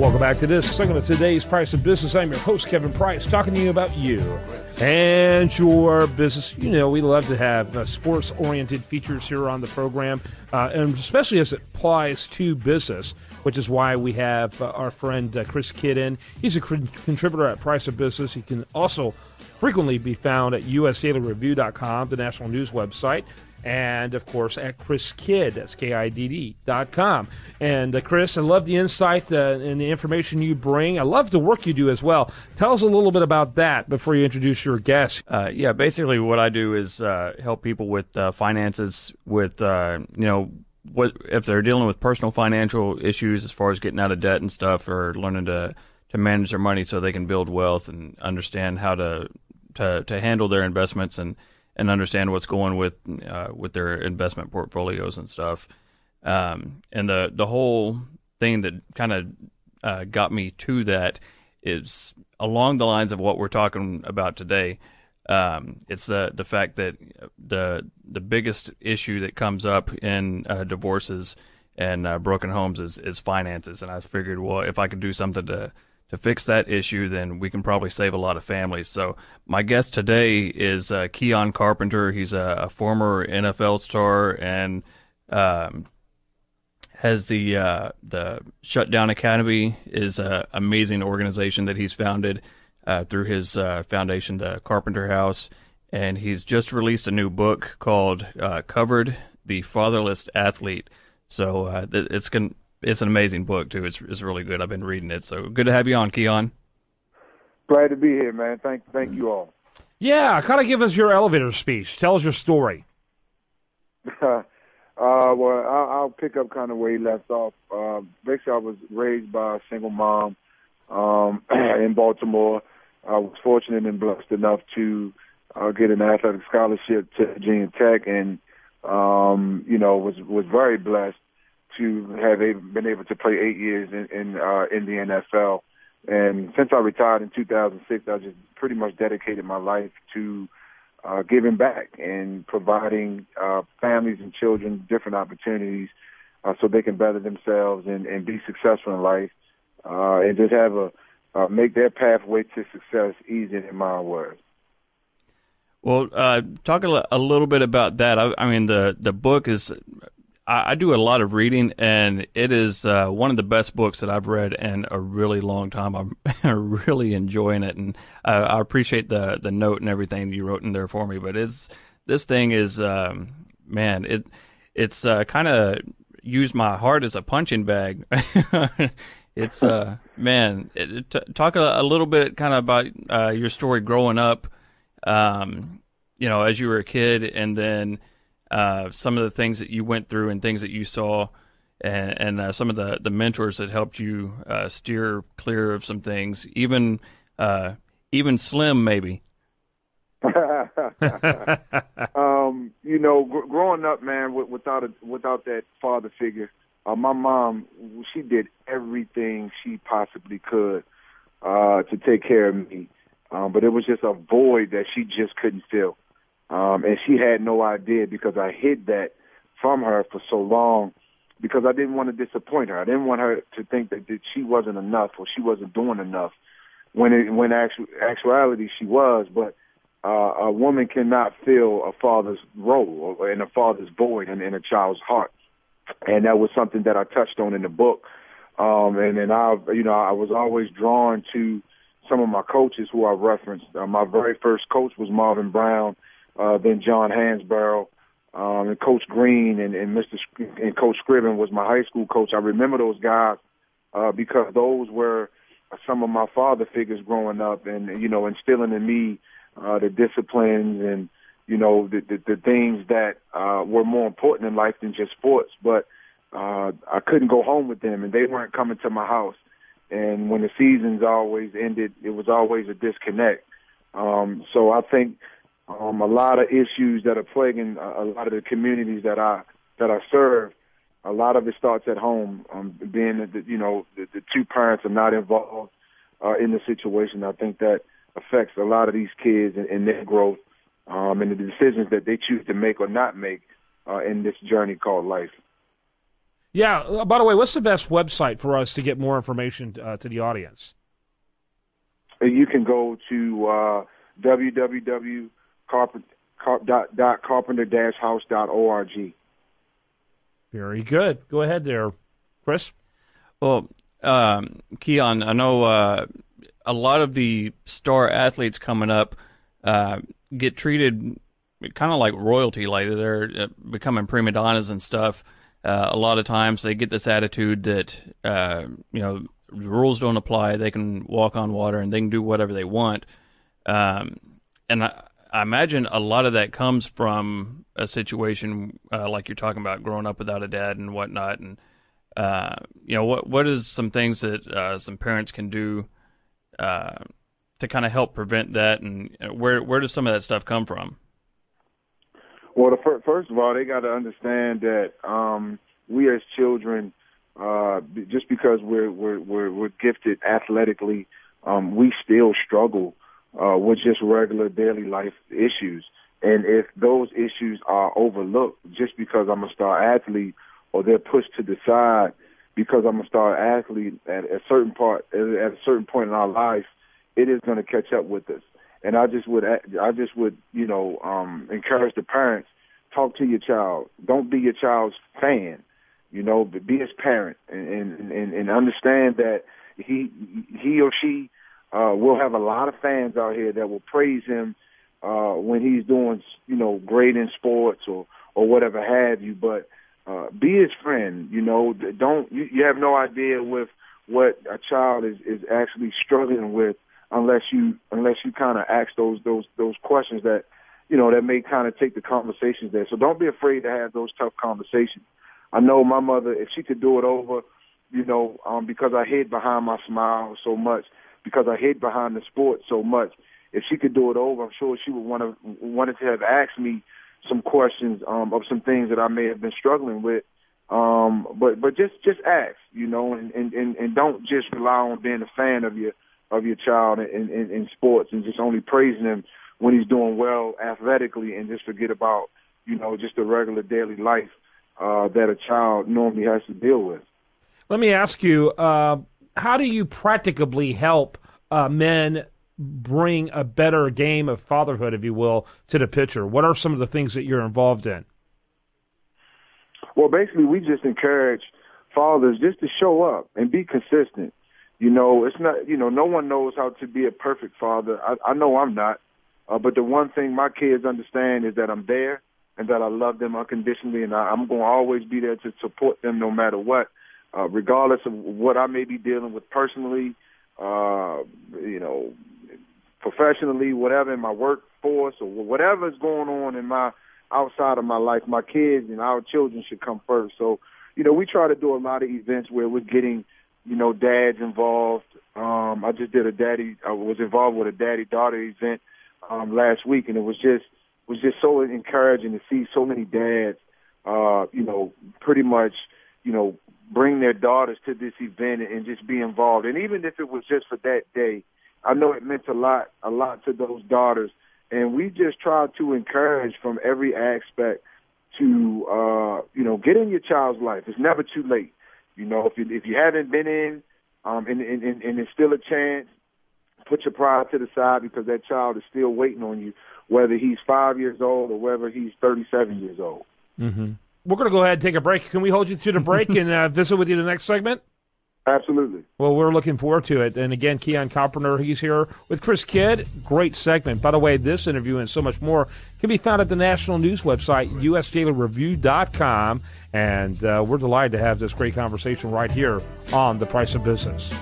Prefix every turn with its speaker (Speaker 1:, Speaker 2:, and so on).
Speaker 1: Welcome back to this segment of today's Price of Business. I'm your host, Kevin Price, talking to you about you and your business. You know, we love to have sports-oriented features here on the program, and especially as it applies to business, which is why we have our friend Chris Kidd in. He's a contributor at Price of Business. He can also frequently be found at usdailyreview.com, the national news website, and, of course, at Chris Kidd, that's KIDD.com. And, Chris, I love the insight and the information you bring. I love the work you do as well. Tell us a little bit about that before you introduce your guest.
Speaker 2: Yeah, basically what I do is help people with finances, with, what if they're dealing with personal financial issues as far as getting out of debt and stuff, or learning to manage their money so they can build wealth and understand how to handle their investments and understand what's going with their investment portfolios and stuff. And the whole thing that kind of got me to that is along the lines of what we're talking about today. It's the fact that the biggest issue that comes up in divorces and broken homes is finances. And I figured, well, if I could do something to fix that issue, then we can probably save a lot of families. So my guest today is Keion Carpenter. He's a former NFL star and has the Shutdown Academy, is an amazing organization that he's founded through his foundation, the Carpenter House. And he's just released a new book called Covered, the Fatherless Athlete. So it's an amazing book, too. It's really good. I've been reading it. So good to have you on, Keion.
Speaker 3: Glad to be here, man. Thank you all.
Speaker 1: Yeah, kind of give us your elevator speech. Tell us your story.
Speaker 3: Well, I'll pick up kind of where he left off. Basically, I was raised by a single mom in Baltimore. I was fortunate and blessed enough to get an athletic scholarship to Virginia Tech, and was very blessed to have been able to play 8 years in the NFL. And since I retired in 2006, I just pretty much dedicated my life to giving back and providing families and children different opportunities so they can better themselves and be successful in life, and just have make their pathway to success easier, in my words.
Speaker 2: Well, talk a little bit about that. I mean, the book is, I do a lot of reading, and it is one of the best books that I've read in a really long time. I'm really enjoying it, and I appreciate the note and everything you wrote in there for me. But this thing is, it's kind of used my heart as a punching bag. It's talk a little bit kind of about your story growing up, as you were a kid, and then some of the things that you went through and things that you saw, and some of the mentors that helped you steer clear of some things, even Slim maybe.
Speaker 3: Growing up, man, without that father figure, my mom, she did everything she possibly could to take care of me, but it was just a void that she just couldn't fill. And she had no idea, because I hid that from her for so long, because I didn't want to disappoint her. I didn't want her to think that she wasn't enough or she wasn't doing enough, when actuality she was. But a woman cannot fill a father's role and a father's void in a child's heart. And that was something that I touched on in the book. And then I was always drawn to some of my coaches who I referenced. My very first coach was Marvin Brown. Then John Hansborough, and Coach Green, and Coach Scriven was my high school coach. I remember those guys because those were some of my father figures growing up, and instilling in me the disciplines and the things that were more important in life than just sports. But I couldn't go home with them, and they weren't coming to my house. And when the seasons always ended, it was always a disconnect. So I think a lot of issues that are plaguing a lot of the communities that I serve, a lot of it starts at home. Being that the two parents are not involved in the situation, I think that affects a lot of these kids and their growth, and the decisions that they choose to make or not make in this journey called life.
Speaker 1: Yeah. By the way, what's the best website for us to get more information to the audience?
Speaker 3: You can go to www.carpenter-house.org.
Speaker 1: Very good. Go ahead there, Chris.
Speaker 2: Well, Keion, I know a lot of the star athletes coming up get treated kind of like royalty, like they're becoming prima donnas and stuff. A lot of times they get this attitude that, the rules don't apply. They can walk on water and they can do whatever they want. And I imagine a lot of that comes from a situation like you're talking about, growing up without a dad and whatnot. And, what is some things that some parents can do to kind of help prevent that? And where does some of that stuff come from?
Speaker 3: Well, first of all, they got to understand that we as children, just because we're gifted athletically, we still struggle with just regular daily life issues. And if those issues are overlooked just because I'm a star athlete, or they're pushed to the side because I'm a star athlete at a certain point in our life, it is going to catch up with us. And I just would encourage the parents, talk to your child. Don't be your child's fan, but be his parent and understand that he or she will have a lot of fans out here that will praise him when he's doing, great in sports or whatever have you. But be his friend. You have no idea with what a child is actually struggling with unless you kind of ask those questions that that may kind of take the conversations there. So don't be afraid to have those tough conversations. I know my mother, if she could do it over, because I hid behind my smile so much, because I hid behind the sport so much, if she could do it over, I'm sure she would wanted to have asked me some questions of some things that I may have been struggling with. But just ask, and don't just rely on being a fan of your child in sports and just only praising him when he's doing well athletically, and just forget about just the regular daily life that a child normally has to deal with.
Speaker 1: Let me ask you, how do you practically help men bring a better game of fatherhood, if you will, to the picture? What are some of the things that you're involved in?
Speaker 3: Well, basically, we just encourage fathers just to show up and be consistent. It's not, no one knows how to be a perfect father. I know I'm not. But the one thing my kids understand is that I'm there and that I love them unconditionally, and I'm going to always be there to support them no matter what, regardless of what I may be dealing with personally, professionally, whatever, in my workforce or whatever is going on in my outside of my life. My kids and our children should come first. So, we try to do a lot of events where we're getting, dads involved. I was involved with a daddy-daughter event last week, and it was just so encouraging to see so many dads, pretty much, bring their daughters to this event and just be involved. And even if it was just for that day, I know it meant a lot to those daughters. And we just try to encourage from every aspect to, get in your child's life. It's never too late. If you haven't been in, and it's still a chance, put your pride to the side, because that child is still waiting on you, whether he's 5 years old or whether he's 37 years old.
Speaker 1: Mm-hmm. We're going to go ahead and take a break. Can we hold you through the break and visit with you in the next segment?
Speaker 3: Absolutely.
Speaker 1: Well, we're looking forward to it. And again, Keion Carpenter, he's here with Chris Kidd. Great segment. By the way, this interview and so much more can be found at the national news website, usdailyreview.com. And we're delighted to have this great conversation right here on The Price of Business.